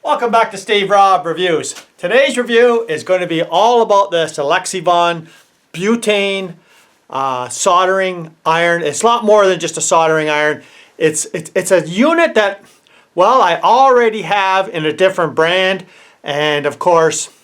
Welcome back to Steve Robb Reviews. Today's review is going to be all about this LEXIVON Butane soldering iron. It's a lot more than just a soldering iron. It's a unit that, well, I already have in a different brand, and of course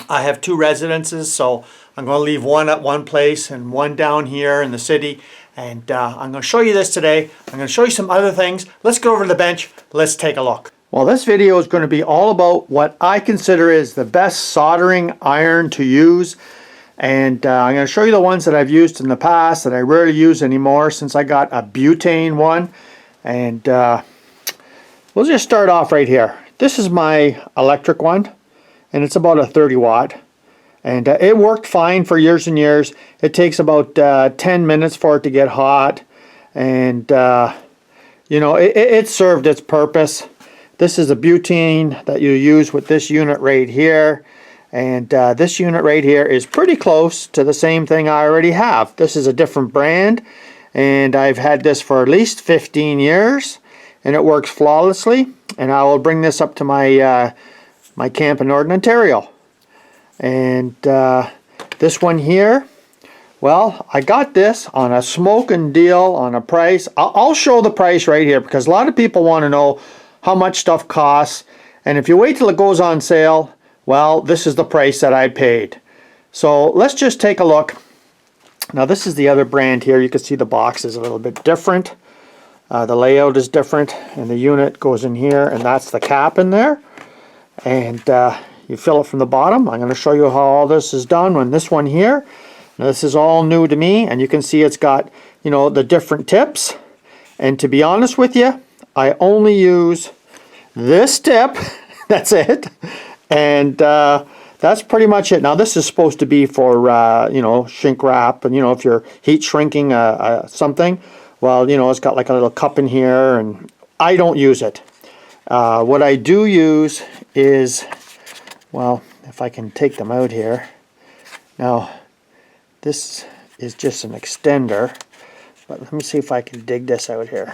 I have two residences, so I'm going to leave one at one place and one down here in the city, and I'm going to show you this today. I'm going to show you some other things. Let's go over to the bench. Let's take a look. Well, this video is going to be all about what I consider is the best soldering iron to use, and I'm going to show you the ones that I've used in the past that I rarely use anymore since I got a butane one. And we'll just start off right here. This is my electric one, and it's about a 30 watt, and it worked fine for years and years. It takes about 10 minutes for it to get hot, and you know, it served its purpose. This is a butane that you use with this unit right here, and this unit right here is pretty close to the same thing I already have. This is a different brand, and I've had this for at least 15 years, and it works flawlessly. And I will bring this up to my my camp in Northern Ontario. And this one here, well, I got this on a smoking deal on a price. I'll show the price right here because a lot of people want to know how much stuff costs, and if you wait till it goes on sale, well, this is the price that I paid. So let's just take a look. Now this is the other brand here. You can see the box is a little bit different. The layout is different, and the unit goes in here, and that's the cap in there, and you fill it from the bottom. I'm going to show you how all this is done on this one here. Now this is all new to me, and you can see it's got, you know, the different tips, and to be honest with you, I only use this tip. That's it, and that's pretty much it. Now this is supposed to be for you know, shrink wrap, and you know, if you're heat shrinking something, well, you know, it's got like a little cup in here, and I don't use it. What I do use is, well, if I can take them out here. Now this is just an extender, but let me see if I can dig this out here.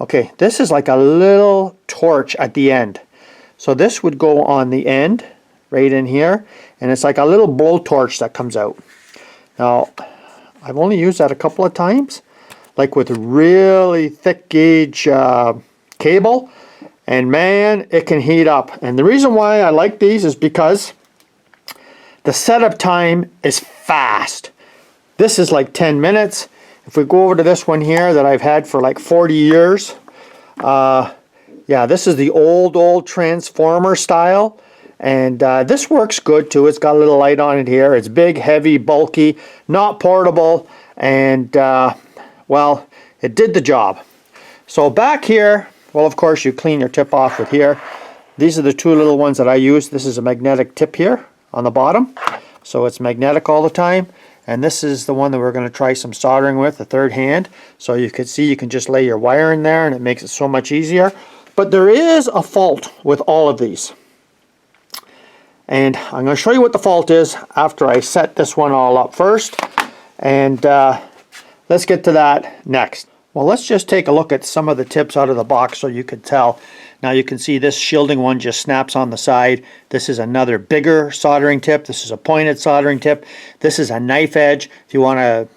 Okay, this is like a little torch at the end. So this would go on the end, right in here, and it's like a little blowtorch that comes out. Now, I've only used that a couple of times, like with really thick gauge cable, and man, it can heat up. And the reason why I like these is because the setup time is fast. This is like 10 minutes. If we go over to this one here that I've had for like 40 years, yeah, this is the old transformer style, and this works good too. It's got a little light on it here. It's big, heavy, bulky, not portable, and well, it did the job. So back here, well, of course, you clean your tip off with here. These are the two little ones that I use. This is a magnetic tip here on the bottom, so it's magnetic all the time. And this is the one that we're going to try some soldering with, the third hand. So you can see you can just lay your wire in there, and it makes it so much easier. But there is a fault with all of these, and I'm going to show you what the fault is after I set this one all up first, and let's get to that next. Well, let's just take a look at some of the tips out of the box so you could tell. Now you can see this shielding one just snaps on the side. This is another bigger soldering tip. This is a pointed soldering tip. This is a knife edge. If you want to,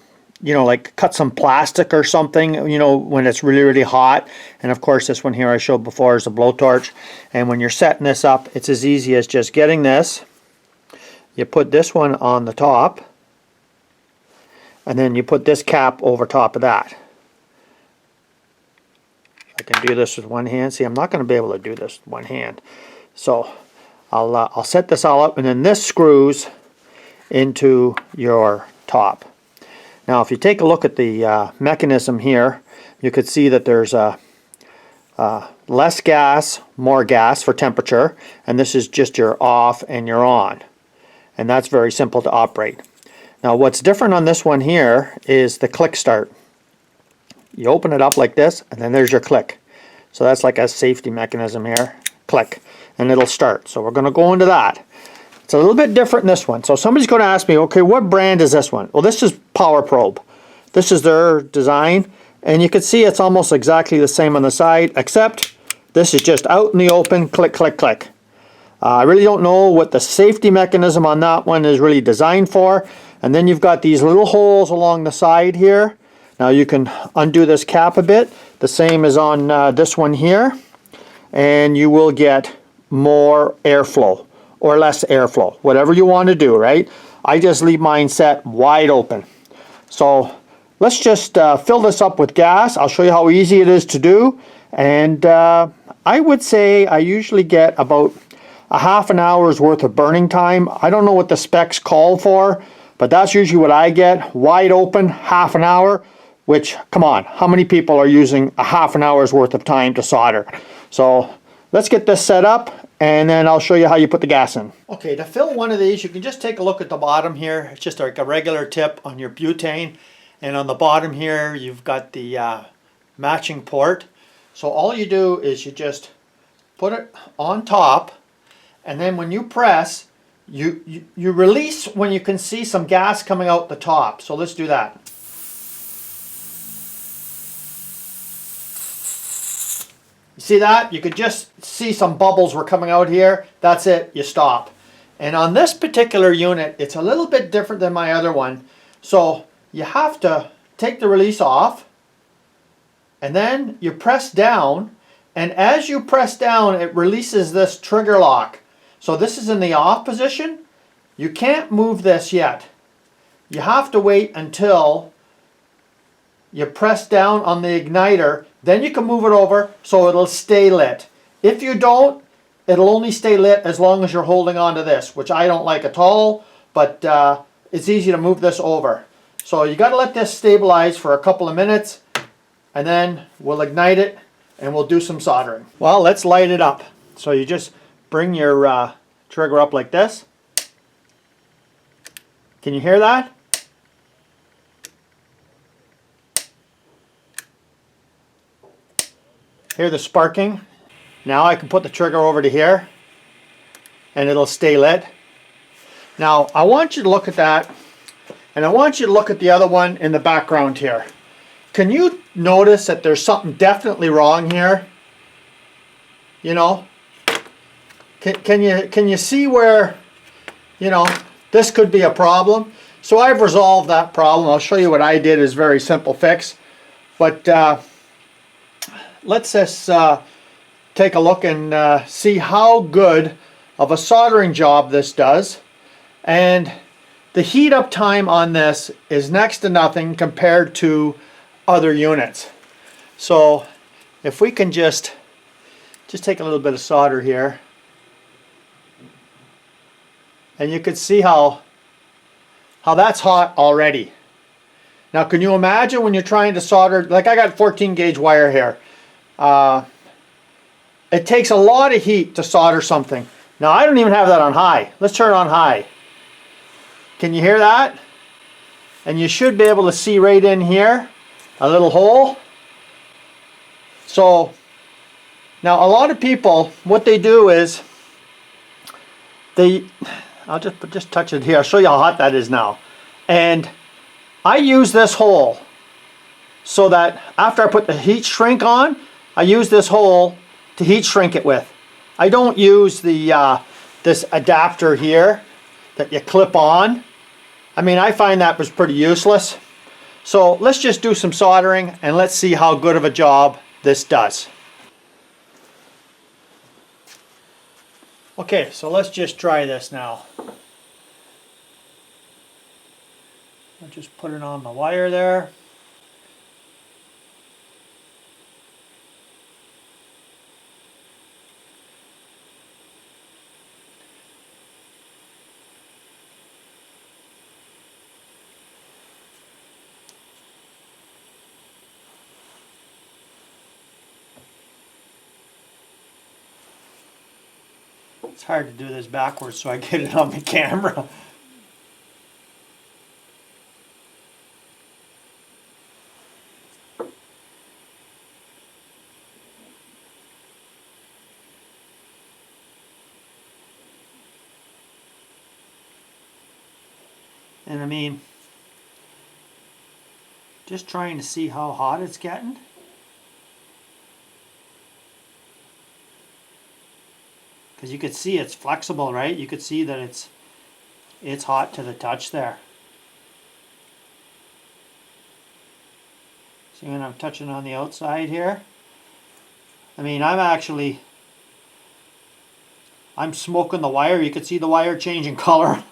you know, like cut some plastic or something, you know, when it's really, really hot. And of course, this one here I showed before is a blowtorch. And when you're setting this up, it's as easy as just getting this. You put this one on the top, and then you put this cap over top of that. I can do this with one hand. See, I'm not going to be able to do this with one hand. So I'll set this all up, and then this screws into your top. Now, if you take a look at the mechanism here, you could see that there's less gas, more gas for temperature, and this is just your off and your on. And that's very simple to operate. Now, what's different on this one here is the click start. You open it up like this, and then there's your click. So that's like a safety mechanism here. Click, and it'll start. So we're going to go into that. It's a little bit different in this one. So somebody's going to ask me, okay, what brand is this one? Well, this is Power Probe. This is their design, and you can see it's almost exactly the same on the side, except This is just out in the open, click, click, click. I really don't know what the safety mechanism on that one is really designed for. And then you've got these little holes along the side here. Now you can undo this cap a bit, the same as on this one here, and you will get more airflow or less airflow, whatever you want to do, right? I just leave mine set wide open. So let's just fill this up with gas. I'll show you how easy it is to do, and I would say I usually get about a half an hour's worth of burning time. I don't know what the specs call for, but that's usually what I get. Wide open, half an hour, which, come on, how many people are using a half an hour's worth of time to solder? So let's get this set up, and then I'll show you how you put the gas in. Okay, to fill one of these, you can just take a look at the bottom here. It's just like a regular tip on your butane, and on the bottom here you've got the matching port. So all you do is you just put it on top, and then when you press, you release when you can see some gas coming out the top. So let's do that. You see that? You could just see some bubbles were coming out here. That's it, you stop. And on this particular unit, it's a little bit different than my other one. So you have to take the release off, and then you press down, and as you press down, it releases this trigger lock. So this is in the off position. You can't move this yet. You have to wait until you press down on the igniter, then you can move it over so it'll stay lit. If you don't, it'll only stay lit as long as you're holding on to this, which I don't like at all, but it's easy to move this over. So you got to let this stabilize for a couple of minutes, and then we'll ignite it and we'll do some soldering. Well, let's light it up. So you just bring your trigger up like this. Can you hear that? Hear the sparking? Now I can put the trigger over to here and it'll stay lit. Now I want you to look at that, and I want you to look at the other one in the background here. Can you notice that there's something definitely wrong here? You know? Can you see where, you know, this could be a problem? So I've resolved that problem. I'll show you what I did. Is very simple fix. But let's just take a look and see how good of a soldering job this does. And the heat up time on this is next to nothing compared to other units. So if we can just take a little bit of solder here, and you can see how that's hot already. Now can you imagine when you're trying to solder, like I got 14 gauge wire here. It takes a lot of heat to solder something. Now I don't even have that on high. Let's turn it on high. Can you hear that? And you should be able to see right in here a little hole. So now a lot of people, what they do is I'll just touch it here. I'll show you how hot that is now. And I use this hole so that after I put the heat shrink on, I use this hole to heat shrink it with. I don't use the this adapter here that you clip on. I mean, I find that was pretty useless. So let's just do some soldering and let's see how good of a job this does. Okay, so let's just try this now. I'll just put it on the wire there. It's hard to do this backwards, so I get it on the camera. And I mean, just trying to see how hot it's getting. because you could see it's flexible, right? You could see that it's hot to the touch there. See when I'm touching on the outside here? I mean, I'm smoking the wire. You could see the wire changing color.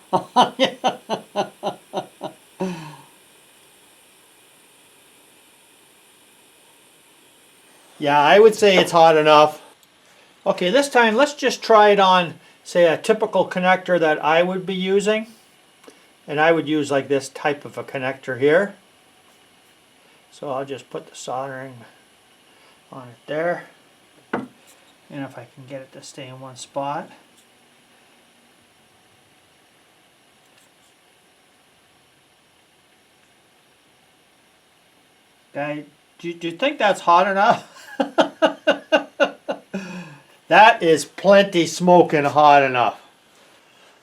Yeah, I would say it's hot enough. Okay, this time let's just try it on, say, a typical connector that I would be using. And I would use like this type of a connector here. So I'll just put the soldering on it there. And if I can get it to stay in one spot. Okay, do you think that's hot enough? That is plenty smoking hot enough.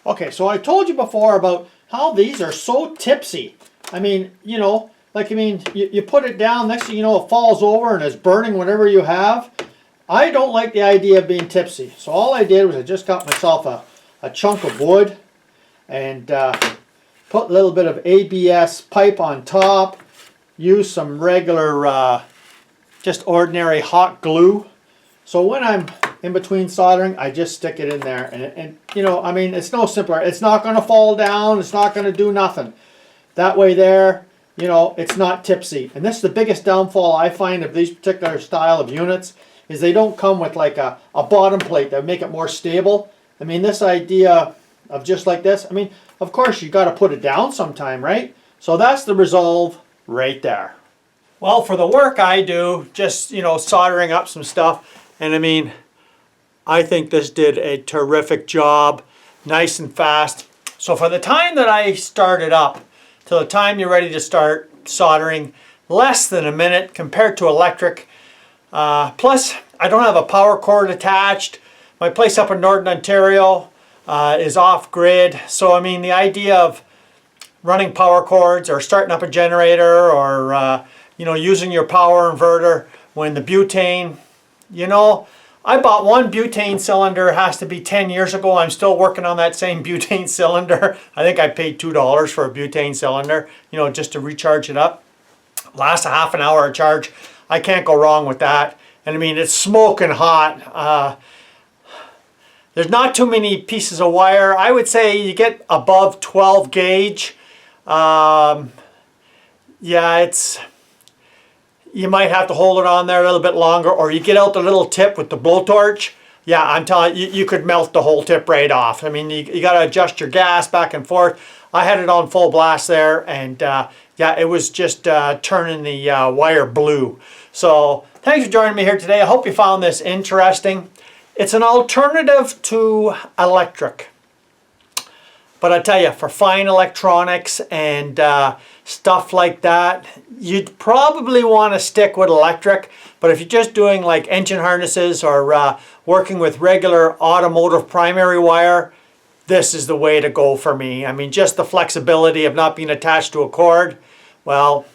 Okay, so I told you before about how these are so tipsy. I mean, you know, like, I mean, you put it down, next thing you know, it falls over and it's burning whatever you have. I don't like the idea of being tipsy. So all I did was I just got myself a chunk of wood and put a little bit of ABS pipe on top. Use some regular, just ordinary hot glue. So when I'm in between soldering, I just stick it in there. And you know, I mean, it's no simpler. It's not going to fall down. It's not going to do nothing. That way there, you know, it's not tipsy. And this is the biggest downfall I find of these particular style of units, is they don't come with like a bottom plate that would make it more stable. I mean, this idea of just like this, I mean, of course you got to put it down sometime, right? So that's the resolve right there. Well, for the work I do, just, you know, soldering up some stuff, and I mean, I think this did a terrific job, nice and fast. So for the time that I started up till the time you're ready to start soldering, less than a minute compared to electric. Plus, I don't have a power cord attached. My place up in Northern Ontario is off grid. So I mean, the idea of running power cords or starting up a generator or you know, using your power inverter when the butane, you know, I bought one butane cylinder, it has to be 10 years ago. I'm still working on that same butane cylinder. I think I paid $2 for a butane cylinder, you know, just to recharge it up. Lasts a half an hour of charge. I can't go wrong with that. And I mean, it's smoking hot. There's not too many pieces of wire. I would say you get above 12 gauge. Yeah, you might have to hold it on there a little bit longer, or you get out the little tip with the blowtorch. Yeah, I'm telling you, you could melt the whole tip right off. I mean, you got to adjust your gas back and forth. I had it on full blast there, and yeah, it was just turning the wire blue. So thanks for joining me here today. I hope you found this interesting. It's an alternative to electric. But I tell you, for fine electronics and stuff like that, you'd probably want to stick with electric. But if you're just doing like engine harnesses or working with regular automotive primary wire, this is the way to go for me. I mean, just the flexibility of not being attached to a cord, well,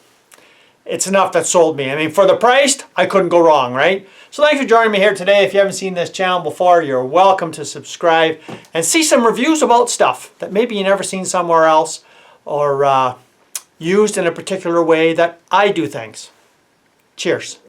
it's enough that sold me. I mean, for the price, I couldn't go wrong, right? So thanks for joining me here today. If you haven't seen this channel before, you're welcome to subscribe and see some reviews about stuff that maybe you never seen somewhere else or used in a particular way that I do things. Cheers.